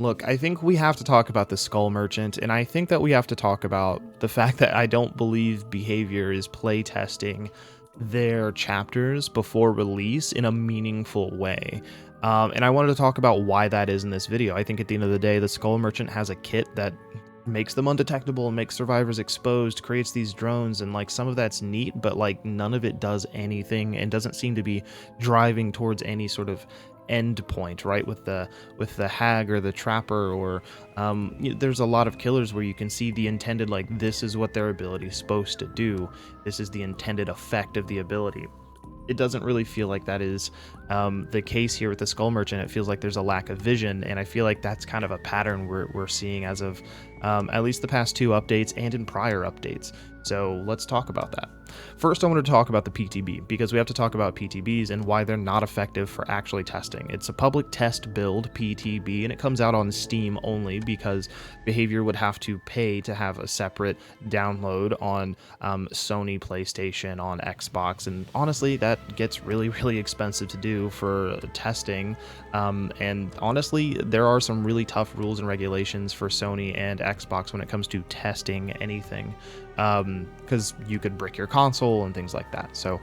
Look, I think we have to talk about the Skull Merchant, and I think that we have to talk about the fact that I don't believe Behavior is playtesting their chapters before release in a meaningful way. And I wanted to talk about why that is in this video. I think at the end of the day, the Skull Merchant has a kit that makes them undetectable, makes survivors exposed, creates these drones, and like some of that's neat, but like none of it does anything and doesn't seem to be driving towards any sort of end point, right? With the hag or the trapper, or there's a lot of killers where you can see the intended, like, this is what their ability is supposed to do, this is the intended effect of the ability. It doesn't really feel like that is the case here with the Skull Merchant. It feels like there's a lack of vision, and I feel like that's kind of a pattern we're seeing as of at least the past 2 updates and in prior updates. So let's talk about that. First, I want to talk about the PTB, because we have to talk about PTBs and why they're not effective for actually testing. It's a public test build PTB, and it comes out on Steam only because Behavior would have to pay to have a separate download on Sony PlayStation, on Xbox, and honestly, that gets really, really expensive to do for testing. And honestly, there are some really tough rules and regulations for Sony and Xbox when it comes to testing anything, because you could brick your console and things like that. So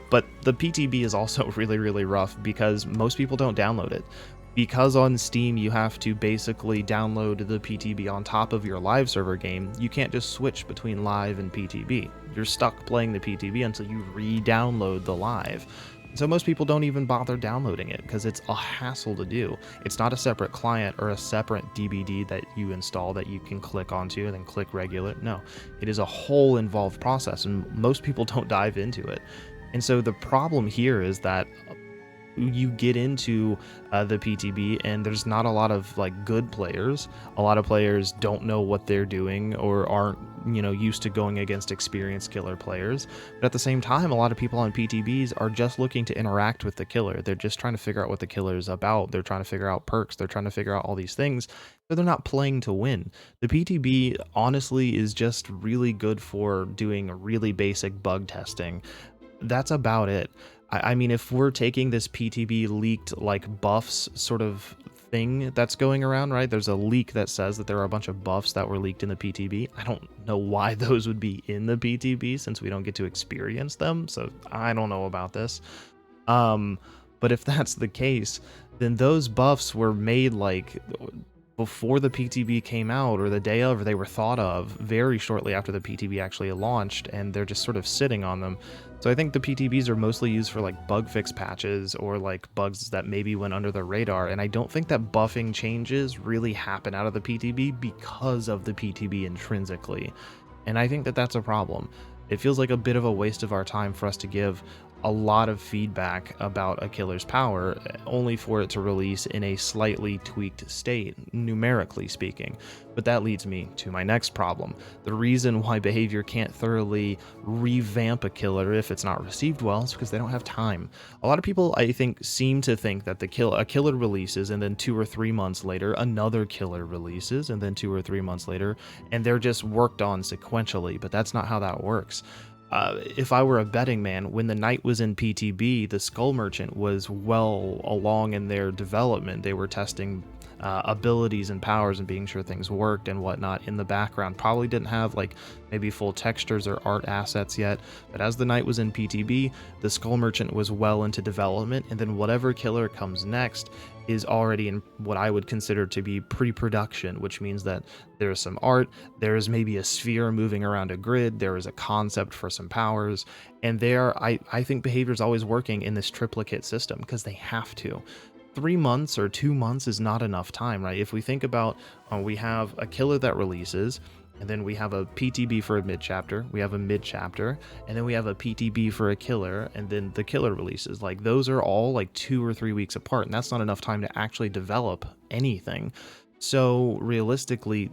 but the PTB is also really, really rough because most people don't download it, because on Steam you have to basically download the PTB on top of your live server game. You can't just switch between live and PTB. You're stuck playing the PTB until you re-download the live. So most people don't even bother downloading it because it's a hassle to do. It's not a separate client or a separate DVD that you install that you can click onto and then click regular. No, it is a whole involved process, and most people don't dive into it. And so the problem here is that you get into the PTB and there's not a lot of like good players. A lot of players don't know what they're doing or aren't, used to going against experienced killer players. But at the same time, a lot of people on PTBs are just looking to interact with the killer. They're just trying to figure out what the killer is about. They're trying to figure out perks. They're trying to figure out all these things, but they're not playing to win. The PTB honestly is just really good for doing really basic bug testing. That's about it. I mean, if we're taking this PTB leaked like buffs sort of thing that's going around, right? There's a leak that says that there are a bunch of buffs that were leaked in the PTB. I don't know why those would be in the PTB since we don't get to experience them. So I don't know about this. But if that's the case, then those buffs were made like before the PTB came out or the day of, or they were thought of very shortly after the PTB actually launched, and they're just sort of sitting on them. So I think the PTBs are mostly used for like bug fix patches or like bugs that maybe went under the radar, and I don't think that buffing changes really happen out of the PTB because of the PTB intrinsically. And I think that that's a problem. It feels like a bit of a waste of our time for us to give a lot of feedback about a killer's power only for it to release in a slightly tweaked state, numerically speaking. But that leads me to my next problem. The reason why Behavior can't thoroughly revamp a killer if it's not received well is because they don't have time. A lot of people, I think, seem to think that a killer releases and then 2 or 3 months later another killer releases and then 2 or 3 months later, and they're just worked on sequentially, but that's not how that works. If I were a betting man, when the Knight was in PTB, the Skull Merchant was well along in their development. They were testing abilities and powers and being sure things worked and whatnot in the background. Probably didn't have like maybe full textures or art assets yet, but as the Knight was in PTB, the Skull Merchant was well into development, and then whatever killer comes next is already in what I would consider to be pre-production, which means that there is some art, there is maybe a sphere moving around a grid, there is a concept for some powers, and I think Behavior is always working in this triplicate system because they have to. 3 months or 2 months is not enough time, right? If we think about, we have a killer that releases, and then we have a PTB for a mid-chapter, we have a mid-chapter, and then we have a PTB for a killer, and then the killer releases. Like, those are all like 2 or 3 weeks apart, and that's not enough time to actually develop anything. So realistically,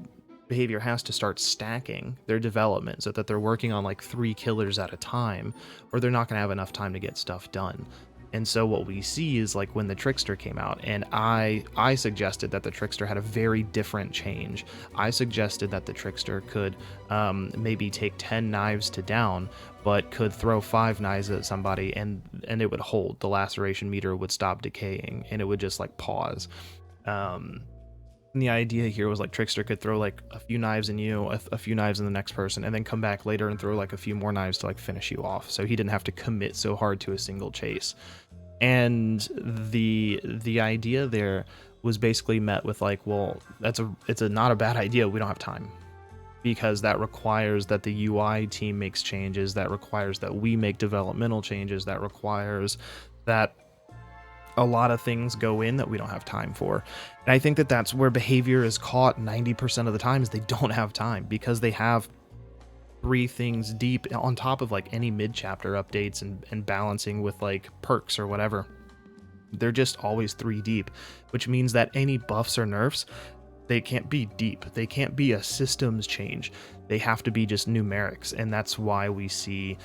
Behavior has to start stacking their development so that they're working on like 3 killers at a time, or they're not going to have enough time to get stuff done. And so what we see is like when the Trickster came out, and I suggested that the Trickster had a very different change. I suggested that the Trickster could maybe take 10 knives to down, but could throw 5 knives at somebody and it would hold. The laceration meter would stop decaying and it would just like pause. And the idea here was like Trickster could throw like a few knives in you, a few knives in the next person, and then come back later and throw like a few more knives to like finish you off. So he didn't have to commit so hard to a single chase. And the idea there was basically met with like, well, it's not a bad idea. We don't have time, because that requires that the UI team makes changes, that requires that we make developmental changes, that requires that a lot of things go in that we don't have time for. And I think that that's where behavior is caught 90% of the time, is they don't have time, because they have 3 things deep on top of like any mid-chapter updates and balancing with like perks or whatever. They're just always 3 deep, which means that any buffs or nerfs, they can't be deep. They can't be a systems change. They have to be just numerics. And that's why we see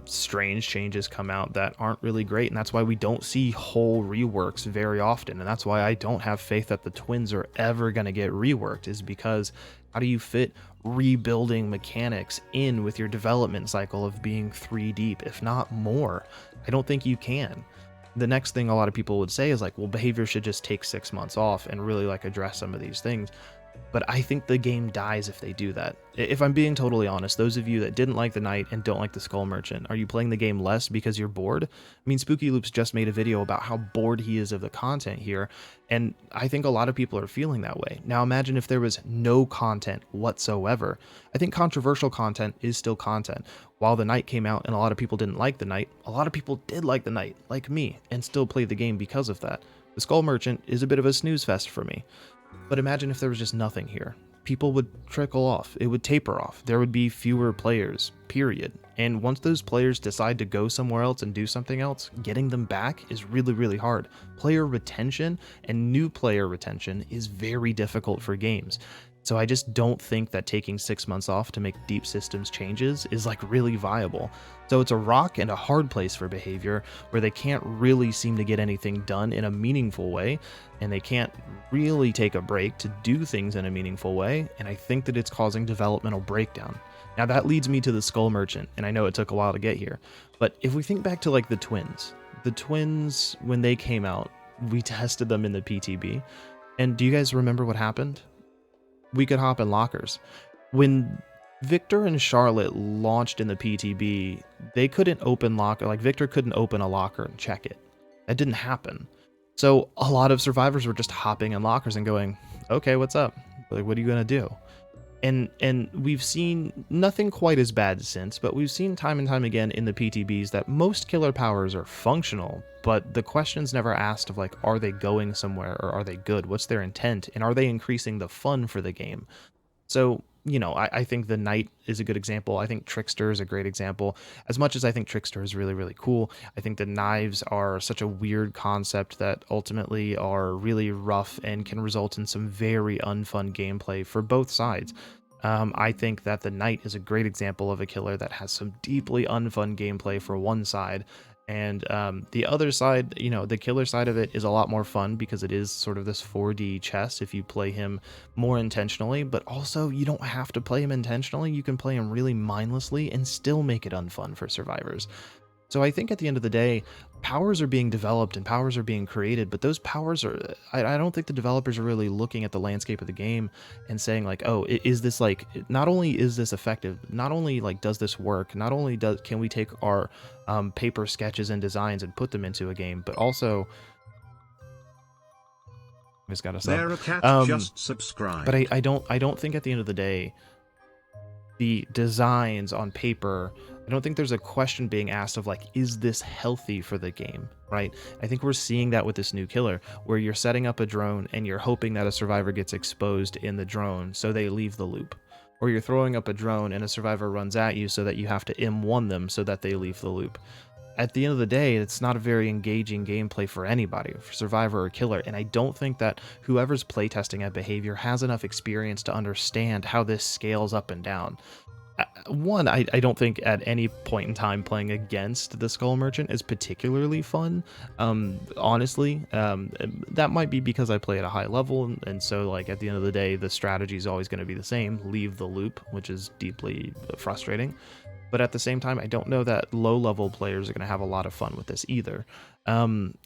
strange changes come out that aren't really great. And that's why we don't see whole reworks very often. And that's why I don't have faith that the twins are ever going to get reworked, is because how do you fit rebuilding mechanics in with your development cycle of being 3 deep, if not more? I don't think you can. The next thing a lot of people would say is like, well, behavior should just take 6 months off and really like address some of these things. But I think the game dies if they do that. If I'm being totally honest, those of you that didn't like the Knight and don't like the Skull Merchant, are you playing the game less because you're bored? I mean, Spooky Loops just made a video about how bored he is of the content here, and I think a lot of people are feeling that way. Now imagine if there was no content whatsoever. I think controversial content is still content. While the Knight came out and a lot of people didn't like the Knight, a lot of people did like the Knight, like me, and still play the game because of that. The Skull Merchant is a bit of a snooze fest for me. But imagine if there was just nothing here. People would trickle off. It would taper off. There would be fewer players, period. And once those players decide to go somewhere else and do something else, getting them back is really, really hard. Player retention and new player retention is very difficult for games. So I just don't think that taking 6 months off to make deep systems changes is like really viable. So it's a rock and a hard place for behavior, where they can't really seem to get anything done in a meaningful way, and they can't really take a break to do things in a meaningful way, and I think that it's causing developmental breakdown. Now that leads me to the Skull Merchant, and I know it took a while to get here, but if we think back to like the twins, when they came out, we tested them in the PTB, and do you guys remember what happened? We could hop in lockers. When Victor and Charlotte launched in the PTB, they couldn't open locker, like Victor couldn't open a locker and check it. That didn't happen. So a lot of survivors were just hopping in lockers and going, okay, what's up? Like, what are you gonna do? And we've seen nothing quite as bad since, but we've seen time and time again in the PTBs that most killer powers are functional, but the question's never asked of like, are they going somewhere, or are they good? What's their intent? And are they increasing the fun for the game? So, you know, I think the Knight is a good example. I think Trickster is a great example. As much as I think Trickster is really, really cool, I think the knives are such a weird concept that ultimately are really rough and can result in some very unfun gameplay for both sides. I think that the Knight is a great example of a killer that has some deeply unfun gameplay for one side, and the other side, you know, the killer side of it is a lot more fun because it is sort of this 4D chess if you play him more intentionally, but also you don't have to play him intentionally. You can play him really mindlessly and still make it unfun for survivors. So I think at the end of the day, powers are being developed and powers are being created, but those powers are, I don't think the developers are really looking at the landscape of the game and saying like, oh, is this like, not only is this effective, not only like does this work, not only can we take our paper sketches and designs and put them into a game, but also, I just got to sub. Just subscribe. But I don't think at the end of the day, the designs on paper, I don't think there's a question being asked of like, is this healthy for the game, right? I think we're seeing that with this new killer, where you're setting up a drone and you're hoping that a survivor gets exposed in the drone so they leave the loop. Or you're throwing up a drone and a survivor runs at you so that you have to M1 them so that they leave the loop. At the end of the day, it's not a very engaging gameplay for anybody, for survivor or killer, and I don't think that whoever's playtesting at behavior has enough experience to understand how this scales up and down. one, I don't think at any point in time playing against the Skull Merchant is particularly fun. Honestly, that might be because I play at a high level, and so like at the end of the day, the strategy is always going to be the same: leave the loop, which is deeply frustrating. But at the same time, I don't know that low-level players are going to have a lot of fun with this either.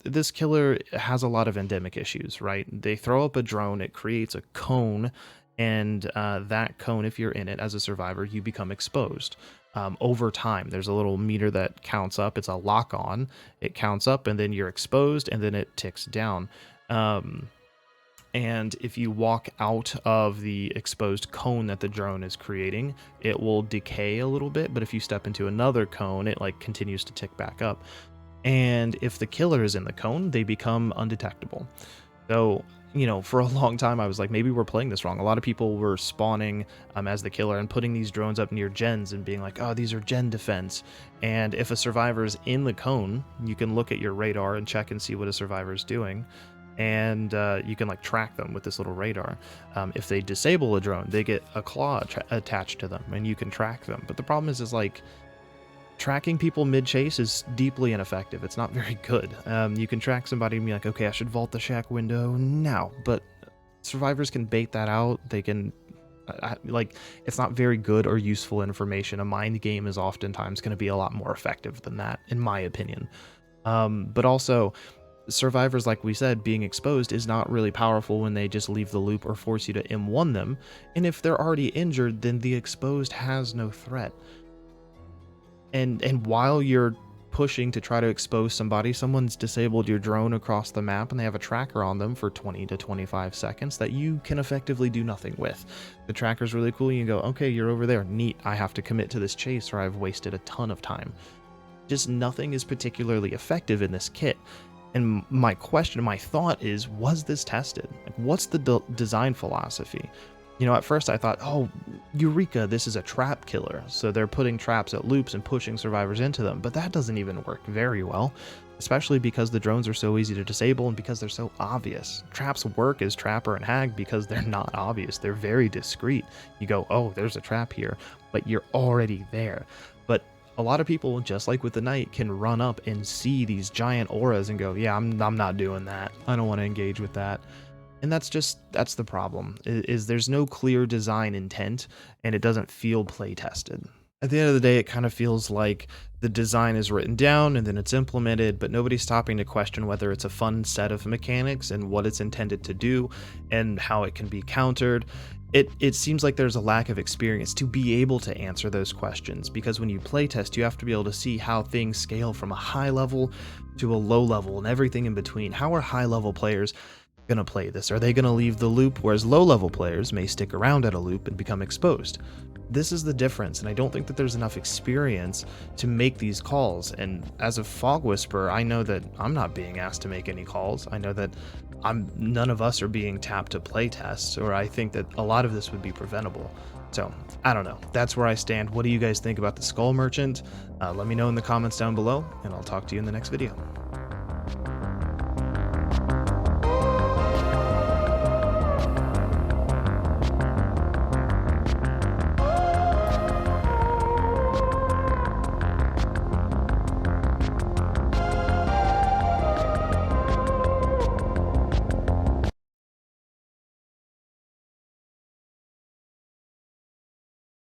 This killer has a lot of endemic issues, right? They throw up a drone, it creates a cone, and that cone, if you're in it as a survivor, you become exposed. Over time, there's a little meter that counts up. It's a lock-on. It counts up, and then you're exposed, and then it ticks down. And if you walk out of the exposed cone that the drone is creating, it will decay a little bit, but if you step into another cone, it like continues to tick back up. And if the killer is in the cone, they become undetectable. So, you know, for a long time, I was like, maybe we're playing this wrong. A lot of people were spawning as the killer and putting these drones up near gens and being like, oh, these are gen defense. And if a survivor is in the cone, you can look at your radar and check and see what a survivor is doing. And you can like track them with this little radar. If they disable a drone, they get a claw attached to them, and you can track them. But the problem is like tracking people mid-chase is deeply ineffective. It's not very good. You can track somebody and be like, okay, I should vault the shack window now, but survivors can bait that out. They can like, it's not very good or useful information. A mind game is oftentimes going to be a lot more effective than that, in my opinion. But also, survivors, like we said, being exposed is not really powerful when they just leave the loop or force you to M1 them, and if they're already injured, then the exposed has no threat. And while you're pushing to try to expose somebody, someone's disabled your drone across the map and they have a tracker on them for 20 to 25 seconds that you can effectively do nothing with. The tracker's really cool. You can go, okay, you're over there, neat, I have to commit to this chase or I've wasted a ton of time. Just nothing is particularly effective in this kit. And my question, my thought is, was this tested? Like, what's the design philosophy? You know, at first I thought, oh, eureka, this is a trap killer. So they're putting traps at loops and pushing survivors into them. But that doesn't even work very well, especially because the drones are so easy to disable and because they're so obvious. Traps work as Trapper and Hag because they're not obvious. They're very discreet. You go, oh, there's a trap here, but you're already there. But a lot of people, just like with the Knight, can run up and see these giant auras and go, yeah, I'm not doing that. I don't want to engage with that. And that's the problem, is there's no clear design intent, and it doesn't feel play tested. At the end of the day, it kind of feels like the design is written down and then it's implemented, but nobody's stopping to question whether it's a fun set of mechanics and what it's intended to do and how it can be countered. It seems like there's a lack of experience to be able to answer those questions, because when you playtest, you have to be able to see how things scale from a high level to a low level and everything in between. How are high level players going to play this? Are they going to leave the loop, whereas low level players may stick around at a loop and become exposed? This is the difference, and I don't think that there's enough experience to make these calls. And as a Fog Whisperer, I know that I'm not being asked to make any calls. I know that none of us are being tapped to play tests, or I think that a lot of this would be preventable. So I don't know. That's where I stand. What do you guys think about the Skull Merchant? Let me know in the comments down below, and I'll talk to you in the next video.